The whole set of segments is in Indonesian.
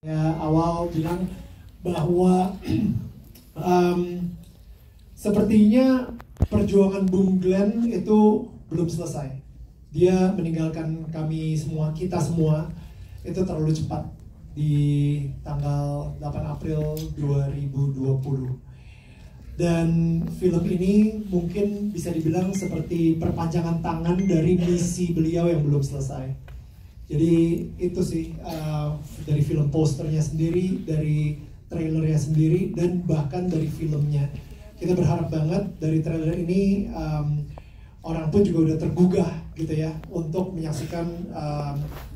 Ya, awal bilang bahwa sepertinya perjuangan Bung Glenn itu belum selesai. Dia meninggalkan kami semua, kita semua, itu terlalu cepat di tanggal 8 April 2020. Dan film ini mungkin bisa dibilang seperti perpanjangan tangan dari misi beliau yang belum selesai. Jadi itu sih dari film posternya sendiri, dari trailernya sendiri, dan bahkan dari filmnya. Kita berharap banget dari trailer ini orang pun juga udah tergugah gitu ya untuk menyaksikan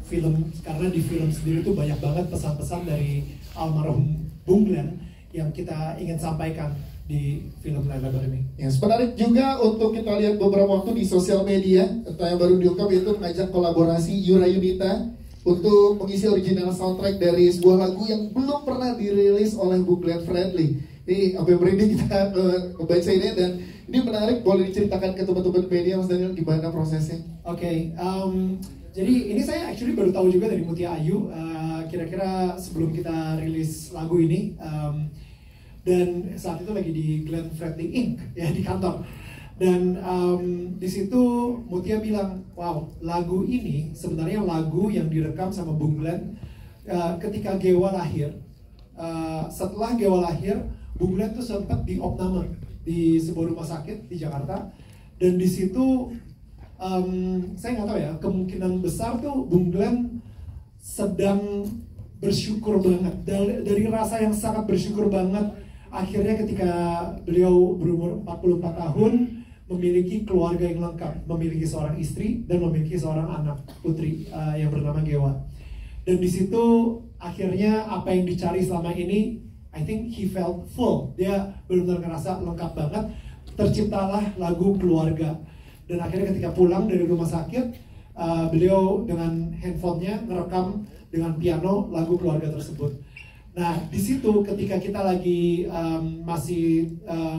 film, karena di film sendiri tuh banyak banget pesan-pesan dari almarhum Bung Glenn yang kita ingin sampaikan di film layar lebar ini. Ya, menarik juga untuk kita lihat beberapa waktu di sosial media, yang baru diungkap itu mengajak kolaborasi Yura Yunita untuk mengisi original soundtrack dari sebuah lagu yang belum pernah dirilis oleh Bung Glenn Fredly. Ini sampai merinding kita membaca ini, dan ini menarik. Boleh diceritakan ke teman-teman media, Mas Daniel, gimana prosesnya? Oke, jadi ini saya actually baru tahu juga dari Mutia Ayu, kira-kira sebelum kita rilis lagu ini. Dan saat itu lagi di Glenn Fredly Inc. ya, di kantor. Dan di situ Mutia bilang, wow, lagu ini sebenarnya lagu yang direkam sama Bung Glenn ketika Gewa lahir. Setelah Gewa lahir, Bung Glenn tuh sempat di opname di sebuah rumah sakit di Jakarta. Dan di situ saya nggak tahu ya, kemungkinan besar tuh Bung Glenn sedang bersyukur banget, dari rasa yang sangat bersyukur banget. Akhirnya ketika beliau berumur 44 tahun, memiliki keluarga yang lengkap, memiliki seorang istri dan memiliki seorang anak putri yang bernama Gewa. Dan di situ akhirnya apa yang dicari selama ini, I think he felt full. Dia benar-benar ngerasa lengkap banget. Terciptalah lagu Keluarga. Dan akhirnya ketika pulang dari rumah sakit, beliau dengan handphonenya ngerekam dengan piano lagu Keluarga tersebut. Nah, di situ ketika kita lagi masih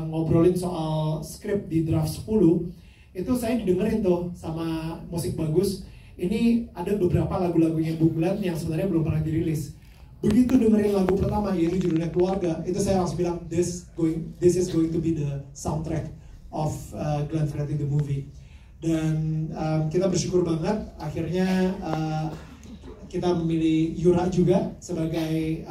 ngobrolin soal skrip di draft 10, itu saya didengerin tuh sama Musik Bagus. Ini ada beberapa lagu-lagunya Bung Glenn yang sebenarnya belum pernah dirilis. Begitu dengerin lagu pertama, yaitu judulnya Keluarga, itu saya langsung bilang, this is going to be the soundtrack of Glenn Fredly the movie. Dan kita bersyukur banget, akhirnya kita memilih Yura juga sebagai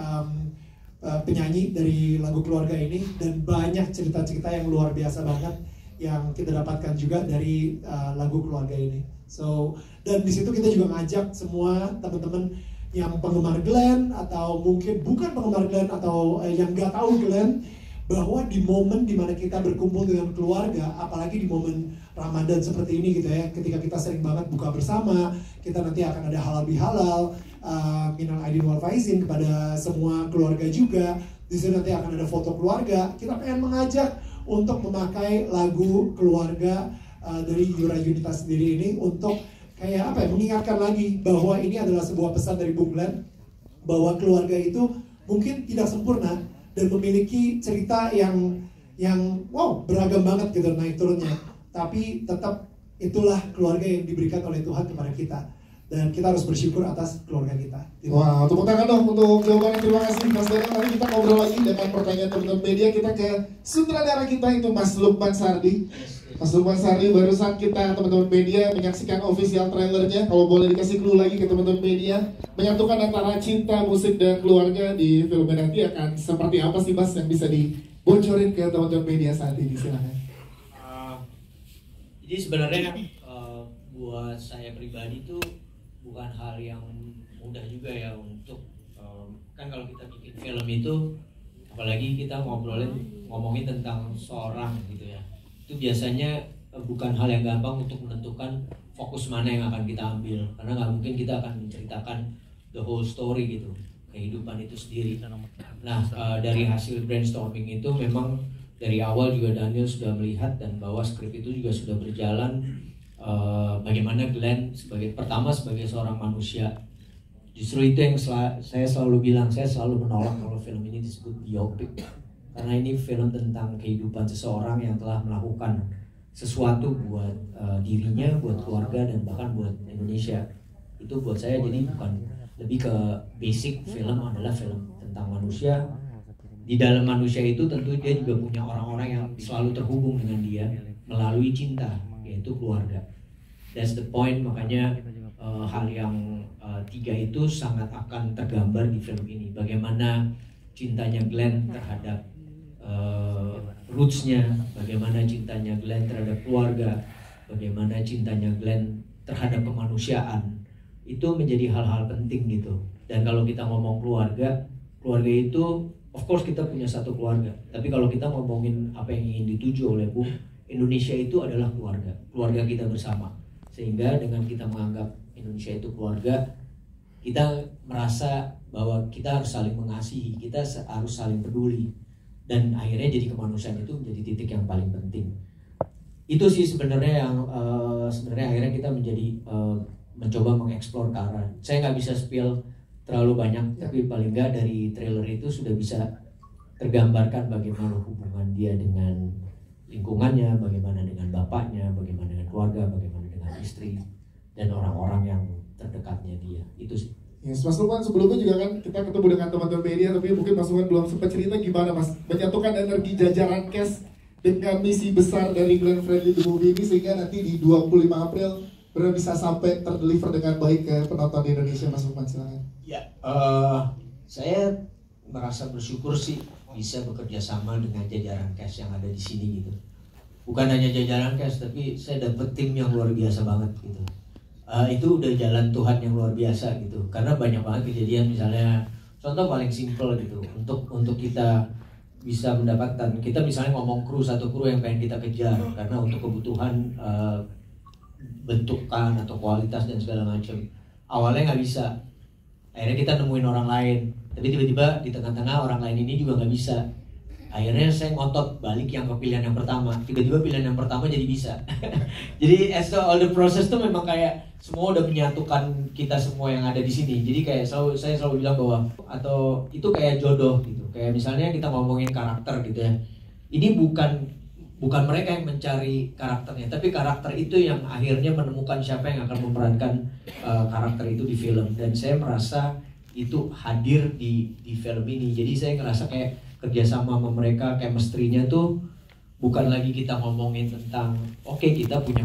penyanyi dari lagu Keluarga ini, dan banyak cerita-cerita yang luar biasa banget yang kita dapatkan juga dari lagu Keluarga ini. So, dan di situ kita juga ngajak semua teman-teman yang penggemar Glenn atau mungkin bukan penggemar Glenn atau yang nggak tahu Glenn, bahwa di momen dimana kita berkumpul dengan keluarga, apalagi di momen Ramadan seperti ini gitu ya, ketika kita sering banget buka bersama, kita nanti akan ada halal bihalal, minal aidin wal faizin kepada semua keluarga juga. Di sini nanti akan ada foto keluarga. Kita pengen mengajak untuk memakai lagu Keluarga dari Yura Yunita sendiri ini untuk kayak apa ya, mengingatkan lagi bahwa ini adalah sebuah pesan dari Bung Glenn, bahwa keluarga itu mungkin tidak sempurna dan memiliki cerita yang wow, beragam banget gitu naik turunnya, tapi tetap itulah keluarga yang diberikan oleh Tuhan kepada kita, dan kita harus bersyukur atas keluarga kita. Wah, tepuk tangan dong untuk jawabannya. Terima kasih Mas Daniel. Nanti kita ngobrol lagi dengan pertanyaan teman-teman media. Kita ke sutradara kita, itu Mas Lukman Sardi. Mas Lukman Sardi, barusan kita teman-teman media menyaksikan official trailernya. Kalau boleh dikasih clue lagi ke teman-teman media, menyatukan antara cinta, musik, dan keluarga di film nanti akan seperti apa sih Mas, yang bisa dibocorin ke teman-teman media saat ini? Silahkan. Jadi sebenarnya buat saya pribadi itu bukan hal yang mudah juga ya untuk kan kalau kita bikin film itu, apalagi kita ngomongin tentang seorang gitu ya, itu biasanya bukan hal yang gampang untuk menentukan fokus mana yang akan kita ambil, karena nggak mungkin kita akan menceritakan the whole story gitu, kehidupan itu sendiri. Nah, dari hasil brainstorming itu memang dari awal juga Daniel sudah melihat dan bahwa skrip itu juga sudah berjalan, bagaimana Glenn sebagai seorang manusia. Justru itu yang saya selalu bilang, saya selalu menolak kalau film ini disebut biopic, karena ini film tentang kehidupan seseorang yang telah melakukan sesuatu buat dirinya, buat keluarga, dan bahkan buat Indonesia. Itu buat saya jadi lebih ke basic. Film adalah film tentang manusia. Di dalam manusia itu tentu dia juga punya orang-orang yang selalu terhubung dengan dia melalui cinta, yaitu keluarga. That's the point. Makanya hal yang tiga itu sangat akan tergambar di film ini. Bagaimana cintanya Glenn terhadap rootsnya, bagaimana cintanya Glenn terhadap keluarga, bagaimana cintanya Glenn terhadap kemanusiaan. Itu menjadi hal-hal penting gitu. Dan kalau kita ngomong keluarga itu of course kita punya satu keluarga. Tapi kalau kita ngomongin apa yang ingin dituju oleh Bung, Indonesia itu adalah keluarga kita bersama. Sehingga dengan kita menganggap Indonesia itu keluarga, kita merasa bahwa kita harus saling mengasihi, kita harus saling peduli. Dan akhirnya jadi kemanusiaan itu menjadi titik yang paling penting. Itu sih sebenarnya yang sebenarnya akhirnya kita menjadi mencoba mengeksplor ke arah. Saya nggak bisa spill terlalu banyak, tapi paling nggak dari trailer itu sudah bisa tergambarkan bagaimana hubungan dia dengan lingkungannya, bagaimana dengan bapaknya, bagaimana dengan keluarga, bagaimana dengan istri dan orang-orang yang terdekatnya dia. Itu sih. Yes, Mas Lukman, sebelumnya juga kan kita ketemu dengan teman-teman media, tapi mungkin Mas Lukman belum sempat cerita gimana Mas menyatukan energi jajaran cast dengan misi besar dari Glenn Fredly The Movie ini sehingga nanti di 25 April benar bisa sampai terdeliver dengan baik ke penonton di Indonesia. Mas Lukman, silakan. Ya, saya merasa bersyukur sih bisa bekerja sama dengan jajaran cast yang ada di sini gitu. Bukan hanya jajaran cast, tapi saya dapet tim yang luar biasa banget gitu. Itu udah jalan Tuhan yang luar biasa gitu. Karena banyak banget kejadian, misalnya contoh paling simple gitu. Untuk kita bisa mendapatkan, kita misalnya ngomong satu kru yang pengen kita kejar karena untuk kebutuhan bentukan atau kualitas dan segala macam. Awalnya nggak bisa, akhirnya kita nemuin orang lain. Tapi tiba-tiba di tengah-tengah orang lain ini juga nggak bisa. Akhirnya saya ngotot balik yang ke pilihan yang pertama. Tiba-tiba pilihan yang pertama jadi bisa. Jadi as all the process tuh memang kayak semua udah menyatukan kita semua yang ada di sini. Jadi kayak saya selalu bilang bahwa atau itu kayak jodoh gitu. Kayak misalnya kita ngomongin karakter gitu ya. Ini bukan mereka yang mencari karakternya, tapi karakter itu yang akhirnya menemukan siapa yang akan memerankan karakter itu di film. Dan saya merasa itu hadir di film ini. Jadi saya ngerasa kayak kerjasama sama mereka, chemistry-nya tuh bukan lagi kita ngomongin tentang oke, kita punya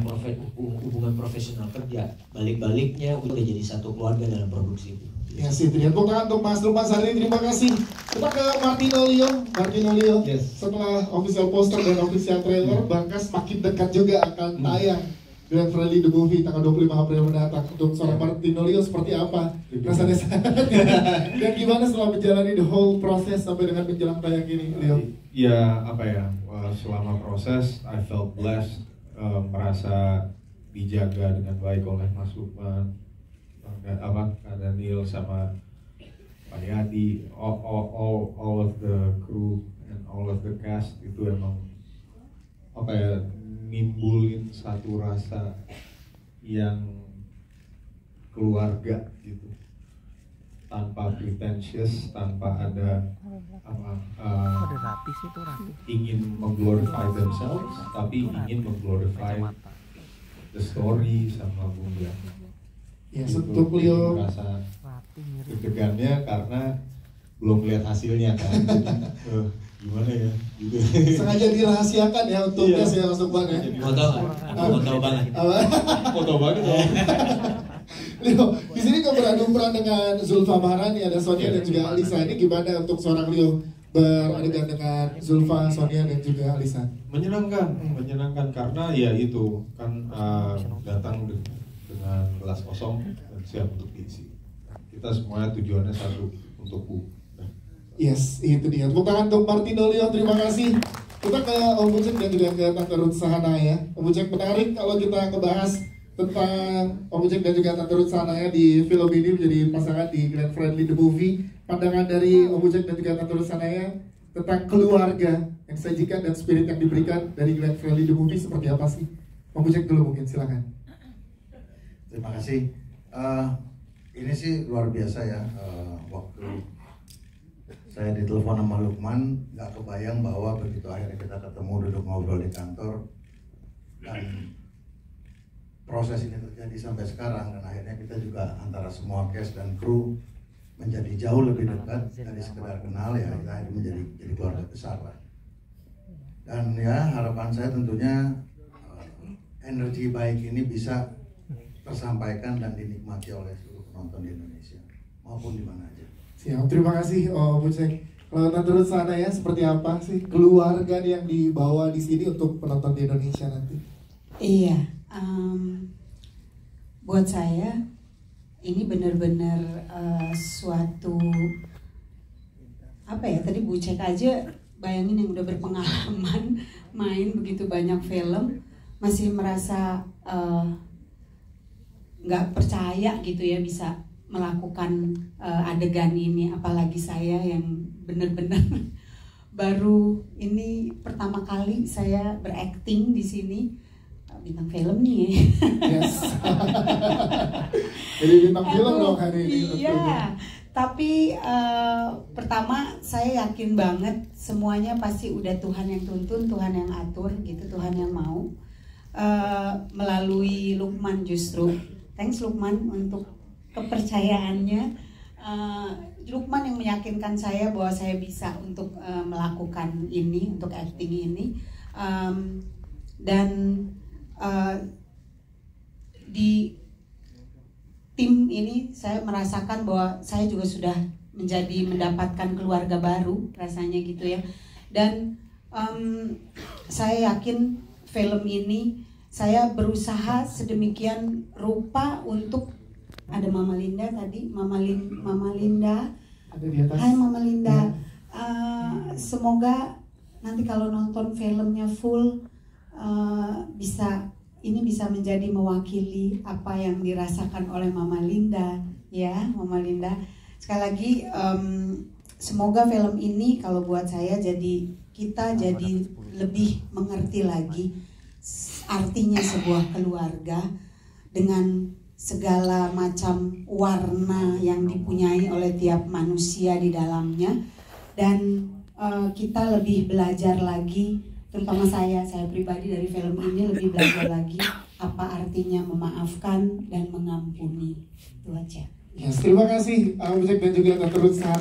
hubungan profesional kerja, balik-baliknya udah jadi satu keluarga dalam produksi itu. Ya sih, tepuk tangan untuk Mas Lukman Sardi, terima kasih. Kita ke Martino Leo. Yes. Setelah official poster dan official trailer, Bangkas makin dekat juga akan tayang Glenn Fredly The Movie tanggal 25 April mendatang. Untuk seorang Martino Leo seperti apa rasanya dan gimana setelah menjalani the whole proses sampai dengan menjelang tayang ini, Leo? Ya apa ya, selama proses I felt blessed, merasa dijaga dengan baik oleh Mas Lukman, Kak Daniel sama Pak Yadi, all of the crew and all of the cast itu emang apa ya, nimbulin satu rasa yang keluarga gitu, tanpa pretentious, tanpa ada ingin mengglorify themselves, tapi ingin mengglorify the story sama Bung Glenn. Ya, untuk Leo merasa deg-degannya karena belum lihat hasilnya kan. Jadi, gimana ya? Gitu. Sengaja dirahasiakan ya untuk tes ya Mas Lukman ya. Mau tahu nggak? Aku mau tahu banget. Mau tahu banget ya. Leo, di sini kau beradu peran dengan Zulfa Maharani, ada Sonia dan juga Alisa. Ini gimana untuk seorang Leo beradegan dengan Zulfa, Sonia dan juga Alisa? Menyenangkan karena ya itu kan datang dengan gelas kosong dan siap untuk diisi. Kita semuanya tujuannya satu, untuk Bu. Yes, itu dia. Tepuk tangan untuk Martino Leo, terima kasih. Kita ke Om Bucek dan juga ke Tante Ruth Sahanaya. Om Bucek, menarik kalau kita ngebahas tentang Om Bucek dan juga Tante Ruth Sahanaya di film ini menjadi pasangan di Glenn Fredly The Movie. Pandangan dari Om Bucek dan juga Tante Ruth Sahanaya tentang keluarga yang disajikan dan spirit yang diberikan dari Glenn Fredly The Movie seperti apa sih? Om Bucek dulu mungkin, silakan. Terima kasih. Ini sih luar biasa ya. Waktu saya ditelepon sama Lukman, nggak kebayang bahwa begitu akhirnya kita ketemu duduk ngobrol di kantor dan proses ini terjadi sampai sekarang, dan akhirnya kita juga antara semua cast dan kru menjadi jauh lebih dekat dari sekedar kenal ya, kita akhirnya menjadi keluarga besar lah. Dan ya harapan saya tentunya energi baik ini bisa tersampaikan dan dinikmati oleh seluruh penonton di Indonesia maupun di mana aja. Siap, terima kasih Bucek. Kalau Tante Ruth sana ya, seperti apa sih keluarga yang dibawa di sini untuk penonton di Indonesia nanti? Iya, buat saya ini benar-benar suatu apa ya, tadi Bucek aja bayangin yang udah berpengalaman main begitu banyak film masih merasa nggak percaya gitu ya bisa melakukan adegan ini, apalagi saya yang benar-benar baru ini pertama kali saya berakting di sini, bintang film nih. Yes. Jadi bintang film dong hari ini. Iya, tapi pertama saya yakin banget semuanya pasti udah Tuhan yang tuntun, Tuhan yang atur gitu, Tuhan yang mau melalui Lukman justru. Thanks Lukman untuk kepercayaannya. Lukman yang meyakinkan saya bahwa saya bisa untuk melakukan ini, untuk acting ini, dan di tim ini saya merasakan bahwa saya juga sudah mendapatkan keluarga baru rasanya gitu ya. Dan saya yakin film ini saya berusaha sedemikian rupa untuk ada Mama Linda tadi, Mama Linda. Ada di atas. Hai Mama Linda. Semoga nanti kalau nonton filmnya full bisa menjadi mewakili apa yang dirasakan oleh Mama Linda, ya Mama Linda. Sekali lagi semoga film ini kalau buat saya kita jadi lebih mengerti lagi artinya sebuah keluarga dengan segala macam warna yang dipunyai oleh tiap manusia di dalamnya, dan kita lebih belajar lagi, terutama saya pribadi dari film ini lebih belajar lagi apa artinya memaafkan dan mengampuni. Itu aja. Yes, terima kasih Bucek dan juga Tante Ruth sana.